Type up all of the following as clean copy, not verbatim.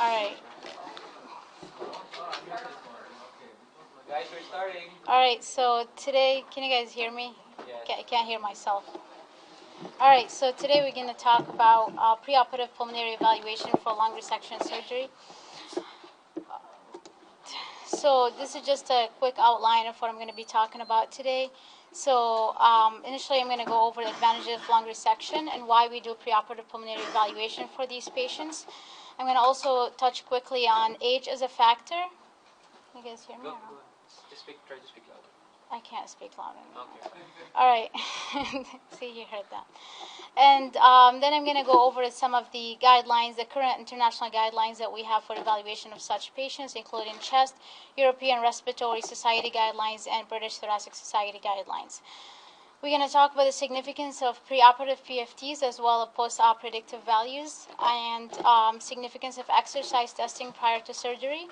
All right. Guys, we're starting. All right. So today, can you guys hear me? Yes. I can't hear myself. All right. So today we're going to talk about preoperative pulmonary evaluation for lung resection surgery. So this is just a quick outline of what I'm going to be talking about today. So initially, I'm going to go over the advantages of lung resection and why we do preoperative pulmonary evaluation for these patients. I'm going to also touch quickly on age as a factor. Can you guys hear me? Go. Just try to speak louder. I can't speak loud enough. Okay. All right. See, you heard that. And then I'm going to go over some of the guidelines, the current international guidelines that we have for evaluation of such patients, including CHEST, European Respiratory Society guidelines, and British Thoracic Society guidelines. We're going to talk about the significance of preoperative PFTs as well as post-op predictive values and significance of exercise testing prior to surgery.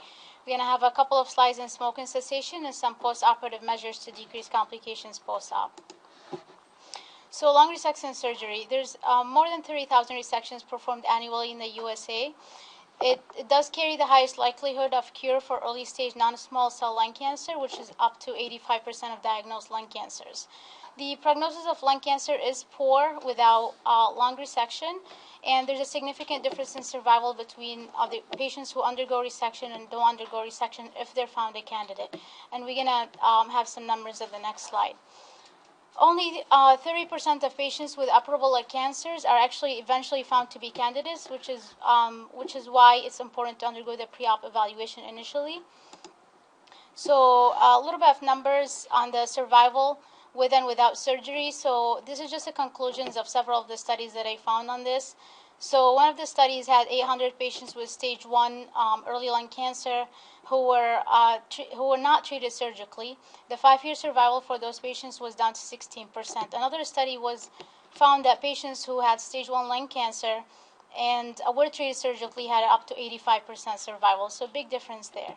We're going to have a couple of slides on smoking cessation and some post-operative measures to decrease complications post-op. So lung resection surgery, there's more than 30,000 resections performed annually in the USA. It does carry the highest likelihood of cure for early-stage non-small cell lung cancer, which is up to 85% of diagnosed lung cancers. The prognosis of lung cancer is poor without lung resection, and there's a significant difference in survival between the patients who undergo resection and don't undergo resection if they're found a candidate. And we're going to have some numbers at the next slide. Only 30% of patients with operable cancers are actually eventually found to be candidates, which is why it's important to undergo the pre-op evaluation initially. So a little bit of numbers on the survival with and without surgery. So this is just the conclusions of several of the studies that I found on this. So one of the studies had 800 patients with stage 1 early lung cancer who were not treated surgically. The 5-year survival for those patients was down to 16%. Another study found that patients who had stage 1 lung cancer and were treated surgically had up to 85% survival. So big difference there.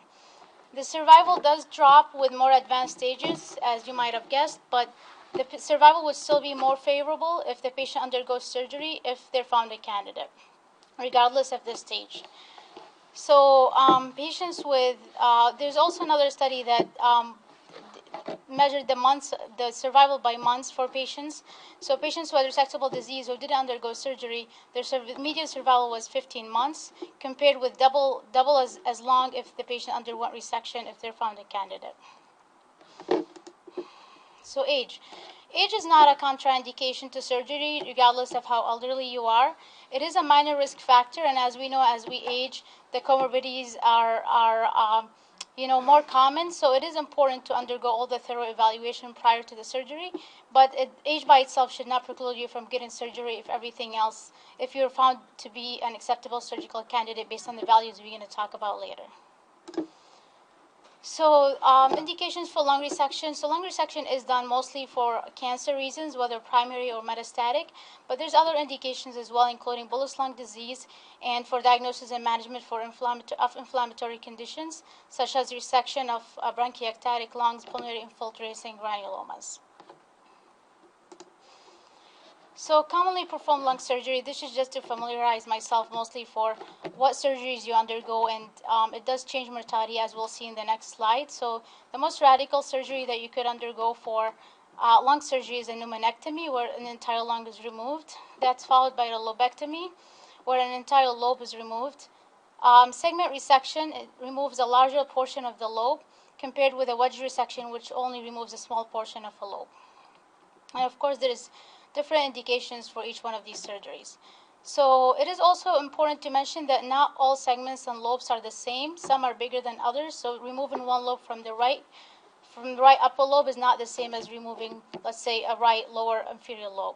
The survival does drop with more advanced stages, as you might have guessed, but the survival would still be more favorable if the patient undergoes surgery if they're found a candidate, regardless of the stage. So patients with, there's also another study that measured the survival by months for patients. So patients who had resectable disease who didn't undergo surgery, their median survival was 15 months, compared with double as long if the patient underwent resection if they're found a candidate. So age. Age is not a contraindication to surgery, regardless of how elderly you are. It is a minor risk factor, and as we know, as we age, the comorbidities are more common. So it is important to undergo all the thorough evaluation prior to the surgery. But age by itself should not preclude you from getting surgery if you're found to be an acceptable surgical candidate based on the values we're going to talk about later. So indications for lung resection. So lung resection is done mostly for cancer reasons, whether primary or metastatic. But there's other indications as well, including bullous lung disease and for diagnosis and management of inflammatory conditions, such as resection of bronchiectatic lungs, pulmonary infiltrating granulomas. So commonly performed lung surgery, this is just to familiarize myself mostly for what surgeries you undergo, and it does change mortality, as we'll see in the next slide. So the most radical surgery that you could undergo for lung surgery is a pneumonectomy, where an entire lung is removed. That's followed by a lobectomy, where an entire lobe is removed. Segment resection, it removes a larger portion of the lobe, compared with a wedge resection, which only removes a small portion of a lobe. And of course, there is different indications for each one of these surgeries. So it is also important to mention that not all segments and lobes are the same. Some are bigger than others. So removing one lobe from the right upper lobe is not the same as removing, let's say, a right lower inferior lobe.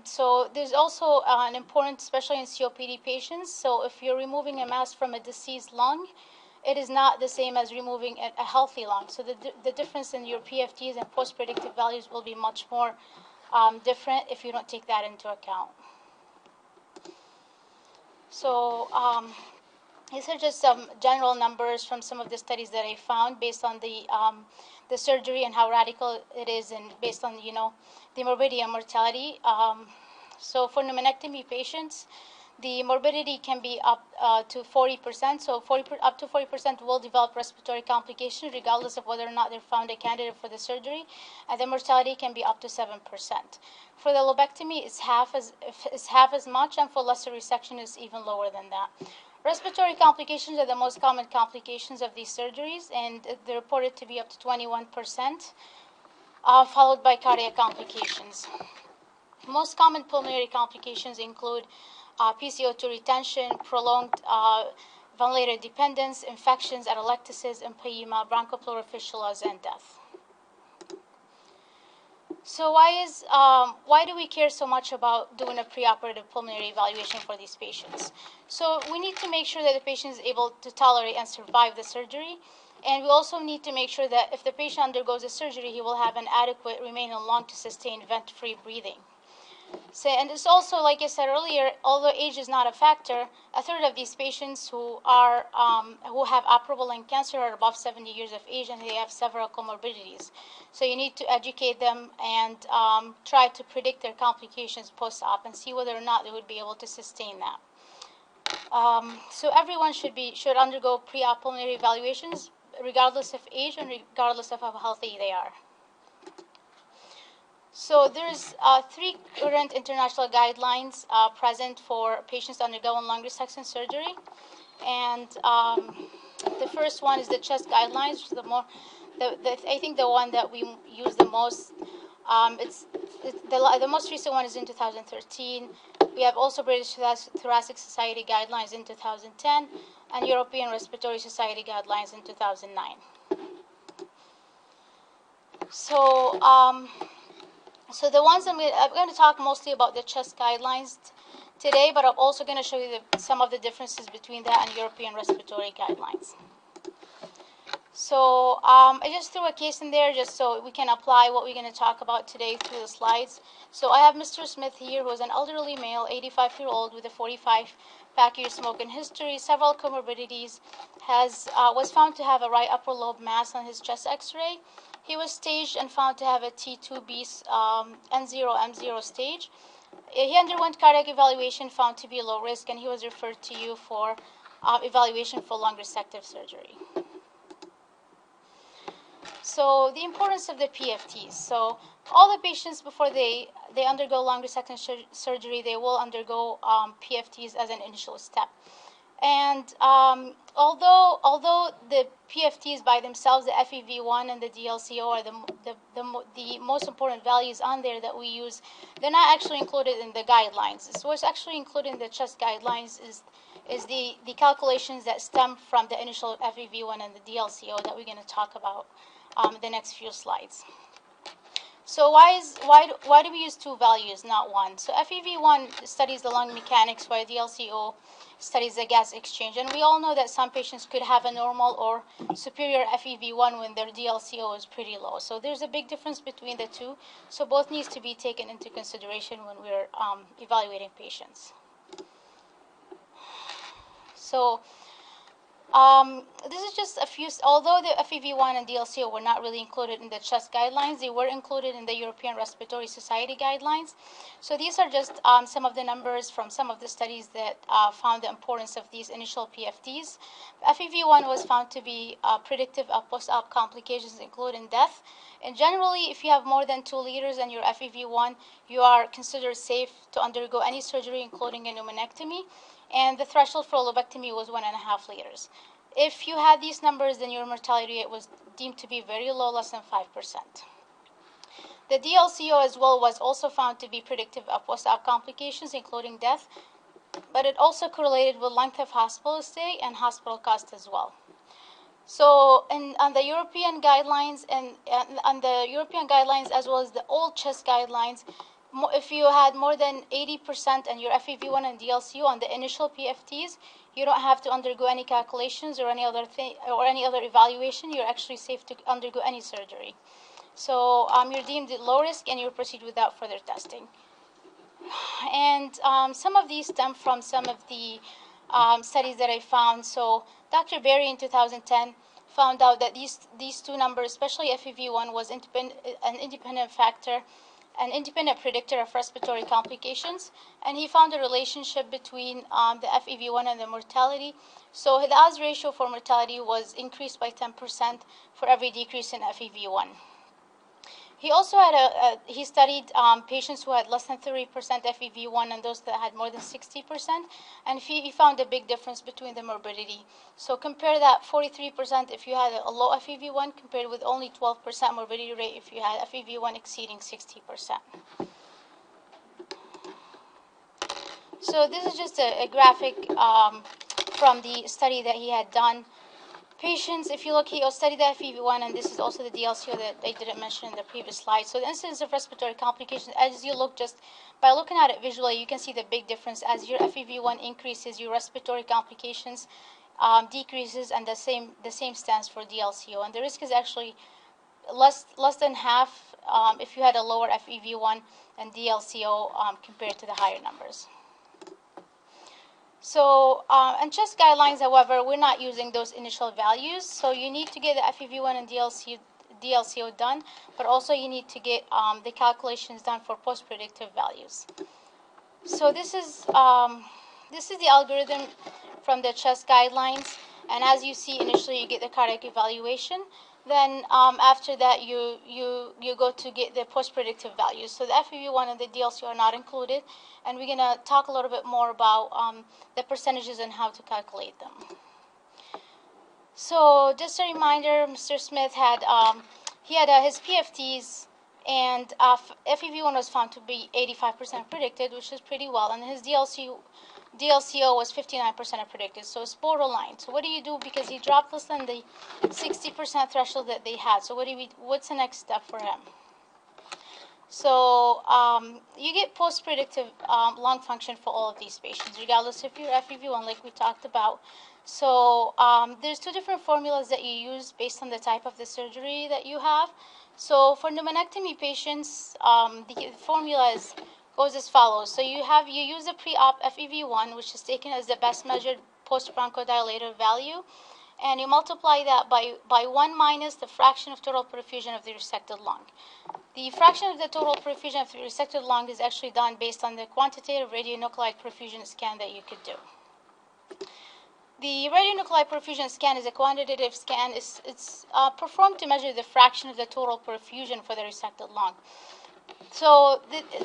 So there's also an important, especially in COPD patients. So if you're removing a mass from a deceased lung, it is not the same as removing a healthy lung. So the difference in your PFTs and post-predictive values will be much more different if you don't take that into account. So these are just some general numbers from some of the studies that I found based on the surgery and how radical it is, and based on the morbidity and mortality. So for pneumonectomy patients, the morbidity can be up to 40%. So up to 40% will develop respiratory complications regardless of whether or not they're found a candidate for the surgery. And the mortality can be up to 7%. For the lobectomy, it's half as much, and for lesser resection, it's even lower than that. Respiratory complications are the most common complications of these surgeries, and they're reported to be up to 21%, followed by cardiac complications. Most common pulmonary complications include PCO2 retention, prolonged ventilator dependence, infections, atelectasis, empyema, bronchopleural fistulas, and death. So why do we care so much about doing a preoperative pulmonary evaluation for these patients? So we need to make sure that the patient is able to tolerate and survive the surgery. And we also need to make sure that if the patient undergoes the surgery, he will have an adequate remaining lung to sustain vent-free breathing. So, and it's also, like I said earlier, although age is not a factor, a third of these patients who have operable lung cancer are above 70 years of age, and they have several comorbidities. So you need to educate them and try to predict their complications post-op and see whether or not they would be able to sustain that. So everyone should undergo pre-op pulmonary evaluations, regardless of age and regardless of how healthy they are. So there's 3 current international guidelines present for patients undergoing lung resection surgery, and the first one is the chest guidelines, which is I think the one that we use the most. The most recent one is in 2013. We have also British Thoracic Society guidelines in 2010 and European Respiratory Society guidelines in 2009. So the ones I'm going to talk mostly about the chest guidelines today, but I'm also going to show you some of the differences between that and European respiratory guidelines. So I just threw a case in there just so we can apply what we're going to talk about today through the slides. So I have Mr. Smith here, who is an elderly male, 85-year-old, with a 45-pack-year smoking history, several comorbidities, was found to have a right upper lobe mass on his chest X-ray. He was staged and found to have a T2B N0M0 stage. He underwent cardiac evaluation, found to be low risk, and he was referred to you for evaluation for lung resective surgery. So the importance of the PFTs. So all the patients, before they undergo lung resection surgery, they will undergo PFTs as an initial step. And although the PFTs by themselves, the FEV1 and the DLCO are the most important values on there that we use, they're not actually included in the guidelines. So what's actually included in the chest guidelines is the calculations that stem from the initial FEV1 and the DLCO that we're going to talk about the next few slides. So why do we use 2 values, not 1? So FEV1 studies the lung mechanics, while DLCO studies the gas exchange. And we all know that some patients could have a normal or superior FEV1 when their DLCO is pretty low. So there's a big difference between the two. So both needs to be taken into consideration when we're evaluating patients. So this is just a few, although the FEV1 and DLCO were not really included in the chest guidelines, they were included in the European Respiratory Society guidelines. So these are just some of the numbers from some of the studies that found the importance of these initial PFTs. FEV1 was found to be predictive of post-op complications, including death. And generally, if you have more than 2 liters in your FEV1, you are considered safe to undergo any surgery, including a pneumonectomy. And the threshold for lobectomy was 1.5 liters. If you had these numbers, then your mortality rate was deemed to be very low, less than 5%. The DLCO as well was also found to be predictive of post-op complications, including death, but it also correlated with length of hospital stay and hospital cost as well. So, on the European guidelines as well as the old chest guidelines, if you had more than 80% in your FEV1 and DLCO on the initial PFTs, you don't have to undergo any calculations or any other evaluation. You're actually safe to undergo any surgery. So you're deemed low risk, and you proceed without further testing. And some of these stem from some of the studies that I found. So Dr. Berry in 2010 found out that these 2 numbers, especially FEV1, was an independent factor an independent predictor of respiratory complications, and he found a relationship between the FEV1 and the mortality. So the odds ratio for mortality was increased by 10% for every decrease in FEV1. He also had he studied patients who had less than 30% FEV1 and those that had more than 60%, and he found a big difference between the morbidity. So compare that 43% if you had a low FEV1 compared with only 12% morbidity rate if you had FEV1 exceeding 60%. So this is just a graphic from the study that he had done. Patients, if you look, he studied the FEV1, and this is also the DLCO that I didn't mention in the previous slide. So the incidence of respiratory complications, as you look, just by looking at it visually, you can see the big difference. As your FEV1 increases, your respiratory complications decreases, and the same stands for DLCO. And the risk is actually less than half if you had a lower FEV1 and DLCO compared to the higher numbers. So, and chest guidelines, however, we're not using those initial values. So you need to get the FEV1 and DLCO done, but also you need to get the calculations done for post-predictive values. So this is the algorithm from the chest guidelines. And as you see, initially you get the cardiac evaluation. Then after that, you go to get the post-predictive values. So the FEV1 and the DLCO are not included, and we're going to talk a little bit more about the percentages and how to calculate them. So just a reminder, Mr. Smith had his PFTs, and FEV1 was found to be 85% predicted, which is pretty well, and his DLCO was 59% predicted, so it's borderline. So what do you do? Because he dropped less than the 60% threshold that they had. So what's the next step for him? So you get post-predictive lung function for all of these patients, regardless of your FEV1, like we talked about. So there's two different formulas that you use based on the type of the surgery that you have. So for pneumonectomy patients, the formula goes as follows. So you use a pre-op FEV1, which is taken as the best measured post-bronchodilator value, and you multiply that by 1 minus the fraction of total perfusion of the resected lung. The fraction of the total perfusion of the resected lung is actually done based on the quantitative radionuclide perfusion scan that you could do. The radionuclide perfusion scan is a quantitative scan. It's performed to measure the fraction of the total perfusion for the resected lung. So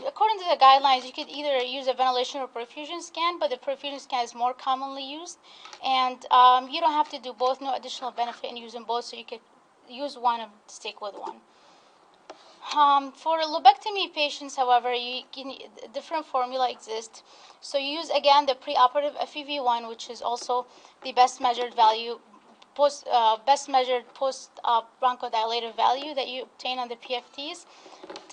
according to the guidelines, you could either use a ventilation or perfusion scan, but the perfusion scan is more commonly used, and you don't have to do both. No additional benefit in using both, so you could use one and stick with one. For lobectomy patients, however, different formula exists. So you use, again, the preoperative FEV1, which is also the best measured value, best measured post-bronchodilator value that you obtain on the PFTs,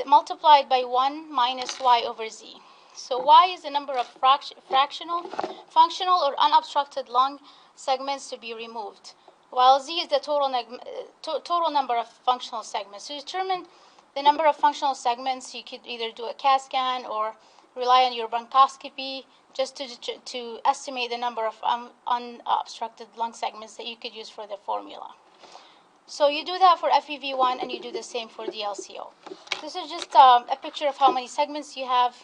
multiplied by 1 minus y over z. So y is the number of fractional, functional, or unobstructed lung segments to be removed, while z is the total number of functional segments. To determine the number of functional segments, you could either do a CAT scan or rely on your bronchoscopy just to estimate the number of unobstructed lung segments that you could use for the formula. So you do that for FEV1, and you do the same for DLCO. This is just a picture of how many segments you have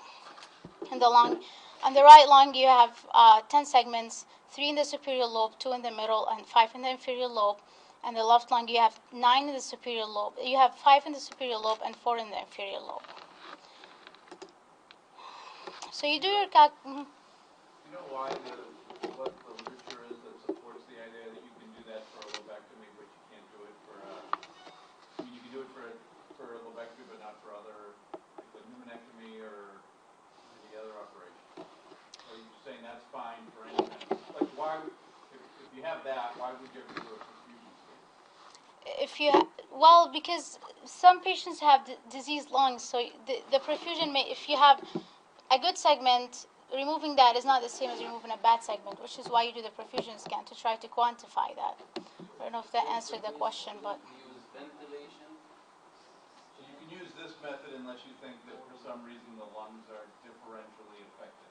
in the lung. On the right lung, you have 10 segments, 3 in the superior lobe, 2 in the middle, and 5 in the inferior lobe. And the left lung, you have 9 in the superior lobe. You have 5 in the superior lobe and 4 in the inferior lobe. So you do your calc. You know what the literature is that supports the idea that you can do that for a lobectomy, but you can't do it for I mean, you can do it for a lobectomy, but not for other, like a pneumonectomy or any other operation. Or are you saying that's fine for any kind of, like, why, if you have that, why would you ever do a perfusion scan? Well, because some patients have diseased lungs, so the perfusion if you have a good segment, removing that is not the same as removing a bad segment, which is why you do the perfusion scan, to try to quantify that. I don't know if that answered the question, but use ventilation. So you can use this method unless you think that for some reason the lungs are differentially affected.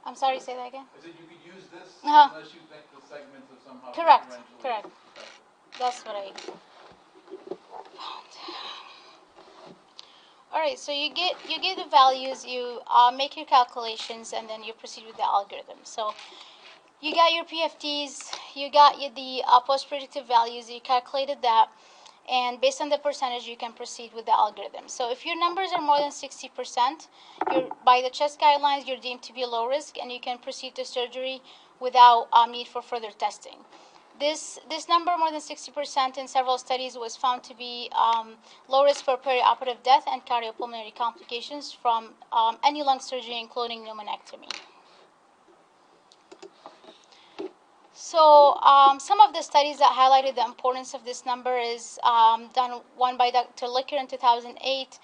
I'm sorry, say that again? I said you could use this Uh-huh. unless you think the segments are somehow Correct. differentially affected. That's what I found. All right, so you get the values, you make your calculations, and then you proceed with the algorithm. So you got your PFTs, you got the post-predictive values, you calculated that, and based on the percentage, you can proceed with the algorithm. So if your numbers are more than 60%, by the CHEST guidelines, you're deemed to be low risk, and you can proceed to surgery without need for further testing. This number, more than 60% in several studies, was found to be low risk for perioperative death and cardiopulmonary complications from any lung surgery, including pneumonectomy. So some of the studies that highlighted the importance of this number is one by Dr. Licker in 2008,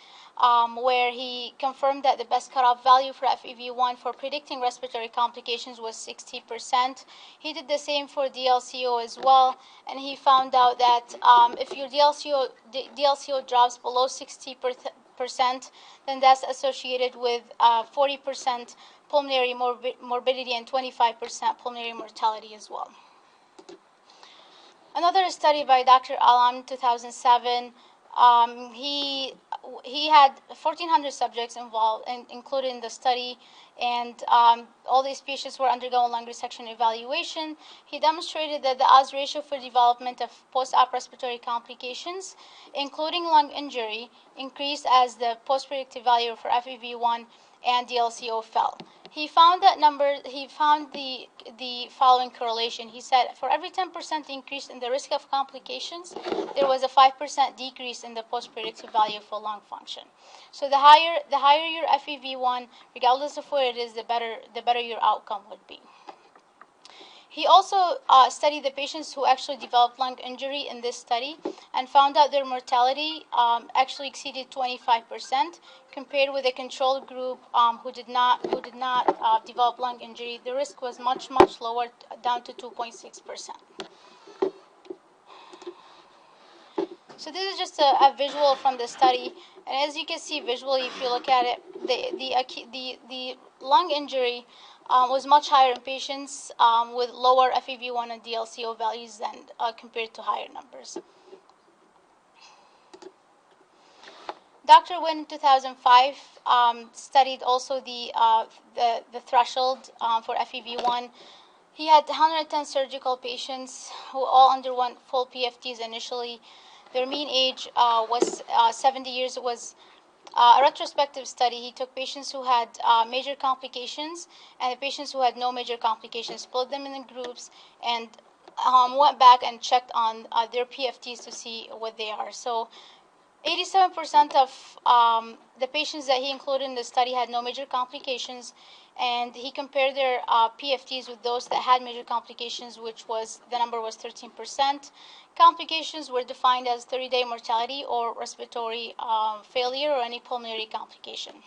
where he confirmed that the best cutoff value for FEV1 for predicting respiratory complications was 60%. He did the same for DLCO as well, and he found out that if your DLCO drops below 60%, then that's associated with 40% pulmonary morbidity and 25% pulmonary mortality as well. Another study by Dr. Alam, 2007, he had 1,400 subjects involved, included in the study, and all these patients were undergoing lung resection evaluation. He demonstrated that the odds ratio for development of post-op respiratory complications, including lung injury, increased as the post-predictive value for FEV1 and DLCO fell. He found the following correlation. He said for every 10% increase in the risk of complications, there was a 5% decrease in the post-predictive value for lung function. So the higher your FEV1, regardless of where it is, the better your outcome would be. He also studied the patients who actually developed lung injury in this study and found out their mortality actually exceeded 25%, compared with a control group who did not develop lung injury. The risk was much lower, down to 2.6%. So this is just a visual from the study, and as you can see visually, if you look at it, the lung injury was much higher in patients with lower FEV1 and DLCO values than compared to higher numbers. Dr. Wynn in 2005 studied also the threshold for FEV1. He had 110 surgical patients who all underwent full PFTs initially. Their mean age was 70 years. It was a retrospective study. He took patients who had major complications and the patients who had no major complications, split them in groups, and went back and checked on their PFTs to see what they are. So 87% of the patients that he included in the study had no major complications, and he compared their PFTs with those that had major complications, which was, the number was 13%. Complications were defined as 30-day mortality or respiratory failure or any pulmonary complication.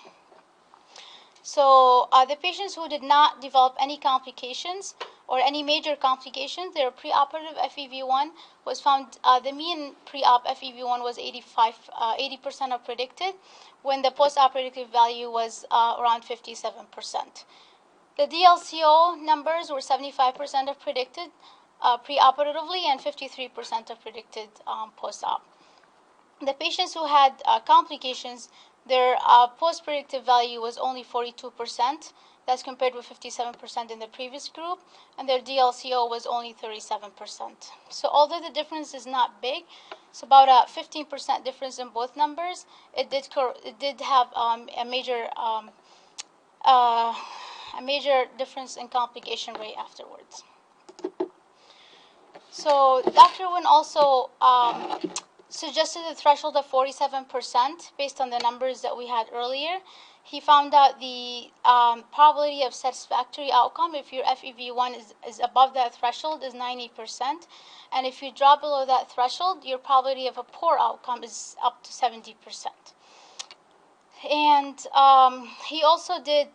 So the patients who did not develop any complications or any major complications, their preoperative FEV1 was found, the mean pre-op FEV1 was 80% of predicted, when the post-operative value was around 57%. The DLCO numbers were 75% of predicted preoperatively and 53% of predicted post-op. The patients who had complications, their post-predictive value was only 42%. That's compared with 57% in the previous group, and their DLCO was only 37%. So although the difference is not big, it's about a 15% difference in both numbers. It did have a major difference in complication rate afterwards. So Dr. Wynn also suggested a threshold of 47% based on the numbers that we had earlier. He found out the probability of satisfactory outcome if your FEV1 is above that threshold is 90%, and if you drop below that threshold, your probability of a poor outcome is up to 70%. And he also did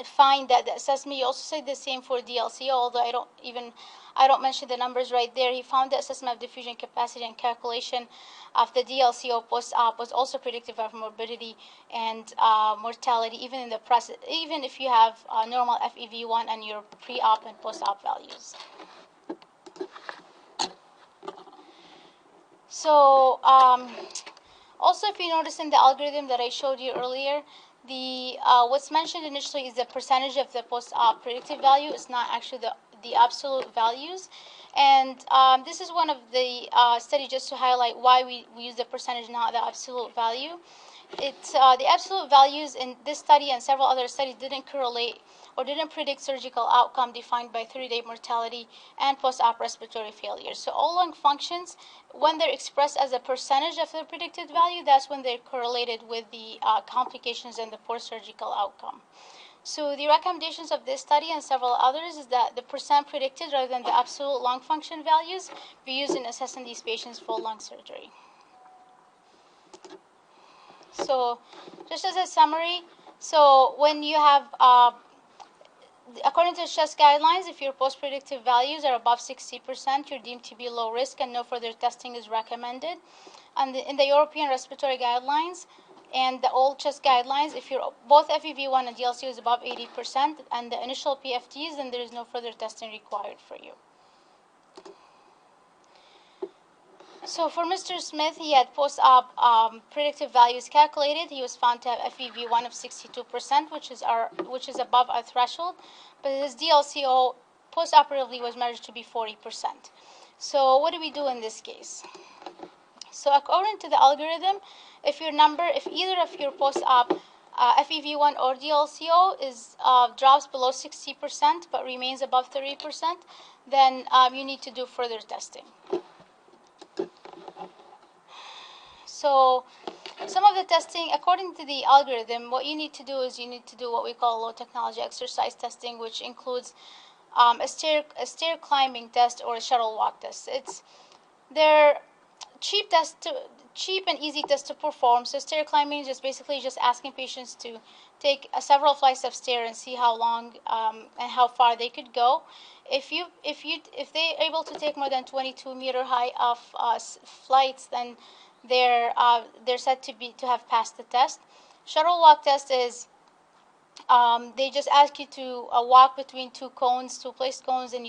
find that the assessment, he also said the same for DLCO, although I don't mention the numbers right there. He found the assessment of diffusion capacity and calculation of the DLCO post-op was also predictive of morbidity and mortality, even in the even if you have normal FEV1 and your pre-op and post-op values. So Also, if you notice in the algorithm that I showed you earlier, the what's mentioned initially is the percentage of the post-op predicted value. It's not actually the absolute values. And this is one of the studies just to highlight why we use the percentage, not the absolute value. It's the absolute values in this study and several other studies didn't correlate or didn't predict surgical outcome defined by 3-day mortality and post-op respiratory failure. So all lung functions, when they're expressed as a percentage of the predicted value, that's when they're correlated with the complications and the poor surgical outcome. So the recommendations of this study and several others is that the percent predicted rather than the absolute lung function values be used in assessing these patients for lung surgery. So just as a summary, so when you have according to the chest guidelines, if your post-predictive values are above 60%, you're deemed to be low risk and no further testing is recommended. And in the European respiratory guidelines and the old chest guidelines, if you're both FEV1 and DLCO is above 80% and the initial PFTs, then there is no further testing required for you. So for Mr. Smith, he had post-op predictive values calculated. He was found to have FEV1 of 62%, which is above our threshold, but his DLCO post-operatively was measured to be 40%. So what do we do in this case? So according to the algorithm, if either of your post-op FEV1 or DLCO is drops below 60% but remains above 30%, then you need to do further testing. So some of the testing, according to the algorithm, what you need to do is you need to do what we call low technology exercise testing, which includes a stair climbing test or a shuttle walk test. They're cheap and easy tests to perform. So stair climbing is just basically just asking patients to take several flights of stairs and see how long and how far they could go. If they're able to take more than 22-meter high of flights, then they're said to have passed the test. Shuttle walk test is they just ask you to walk between two placed cones, and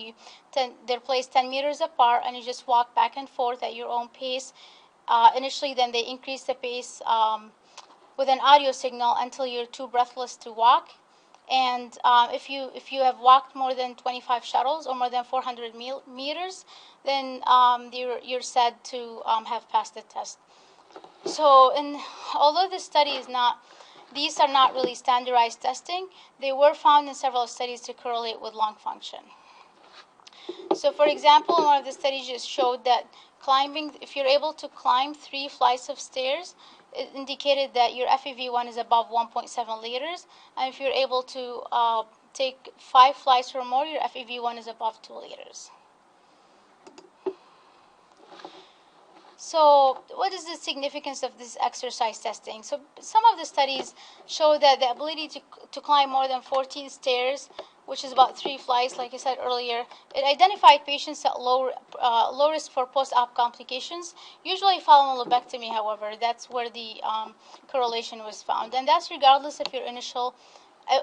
they're placed 10 meters apart, and you just walk back and forth at your own pace. Initially, then they increase the pace with an audio signal until you're too breathless to walk. And if you have walked more than 25 shuttles or more than 400 meters, then you're said to have passed the test. So, although this study is these are not really standardized testing, they were found in several studies to correlate with lung function. So, for example, one of the studies just showed that if you're able to climb 3 flights of stairs, it indicated that your FEV1 is above 1.7 liters, and if you're able to take 5 flights or more, your FEV1 is above 2 liters. So what is the significance of this exercise testing? So some of the studies show that the ability to climb more than 14 stairs, which is about 3 flights, like I said earlier, it identified patients at low risk for post-op complications, usually following lobectomy, however. That's where the correlation was found. And that's regardless of your initial,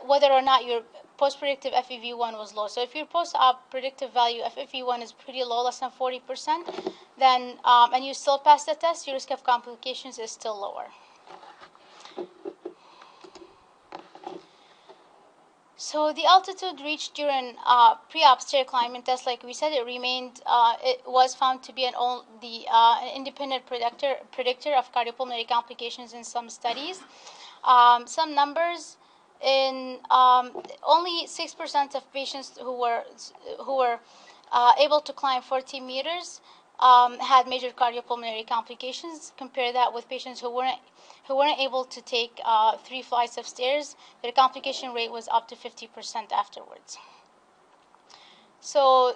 whether or not your post-predictive FEV1 was low. So if your post-op predictive value of FEV1 is pretty low, less than 40%, then and you still pass the test, your risk of complications is still lower. So the altitude reached during pre-op stair climbing test, like we said, it was found to be an independent predictor of cardiopulmonary complications in some studies. Some numbers in only 6% of patients who were able to climb 14 meters had major cardiopulmonary complications. Compare that with patients who weren't able to take 3 flights of stairs. Their complication rate was up to 50% afterwards. So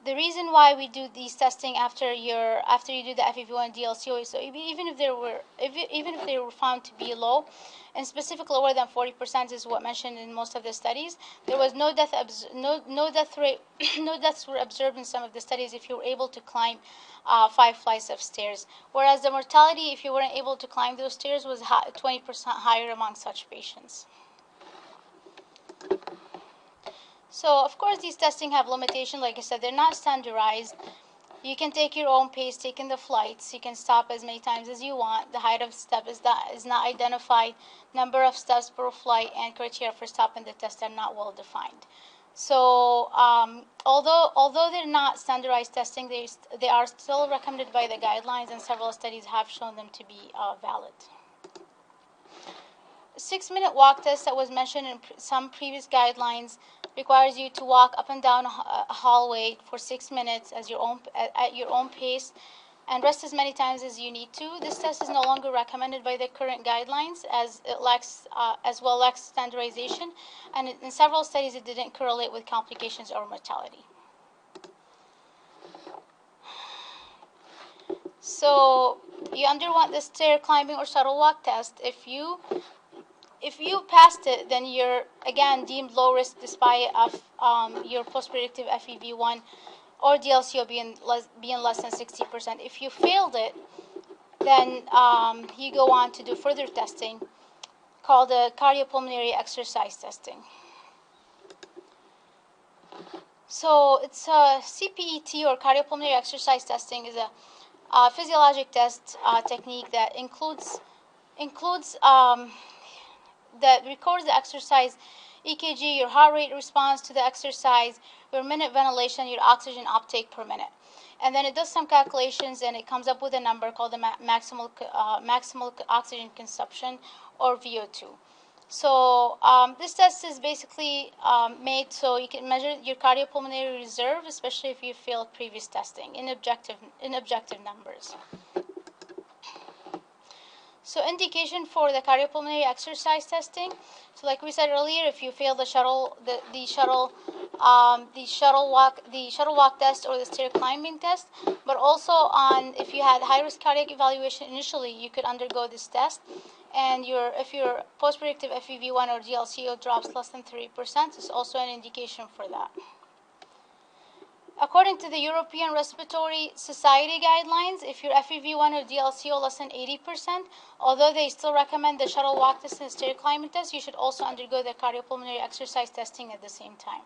the reason why we do these testing after you do the FEV1 DLCO is so even if they were found to be low, and specifically lower than 40% is what mentioned in most of the studies, there was no deaths were observed in some of the studies if you were able to climb 5 flights of stairs. Whereas the mortality, if you weren't able to climb those stairs, was 20% higher among such patients. So, of course, these testing have limitations. Like I said, they're not standardized. You can take your own pace taking the flights. You can stop as many times as you want. The height of step is not identified. Number of steps per flight and criteria for stopping the test are not well defined. So although they're not standardized testing, they are still recommended by the guidelines, and several studies have shown them to be valid. 6-minute walk test that was mentioned in some previous guidelines requires you to walk up and down a hallway for 6 minutes at your own pace and rest as many times as you need to. This test is no longer recommended by the current guidelines as it lacks standardization, and in several studies it didn't correlate with complications or mortality. So you underwent the stair climbing or shuttle walk test. If you passed it, then you're again deemed low risk despite your post-predictive FEV1 or DLCO being less than 60%. If you failed it, then you go on to do further testing called the cardiopulmonary exercise testing. So it's a CPET, or cardiopulmonary exercise testing, is a physiologic test technique that includes that records the exercise EKG, your heart rate response to the exercise, your minute ventilation, your oxygen uptake per minute. And then it does some calculations and it comes up with a number called the maximal oxygen consumption, or VO2. So this test is basically made so you can measure your cardiopulmonary reserve, especially if you failed previous testing in objective numbers. So indication for the cardiopulmonary exercise testing. So like we said earlier, if you fail the shuttle walk test or the stair climbing test, but also if you had high risk cardiac evaluation initially, you could undergo this test. And if your post-predictive FEV1 or DLCO drops less than 3%, it's also an indication for that. According to the European Respiratory Society guidelines, if your FEV1 or DLCO less than 80%, although they still recommend the shuttle walk test and stair climbing test, you should also undergo the cardiopulmonary exercise testing at the same time.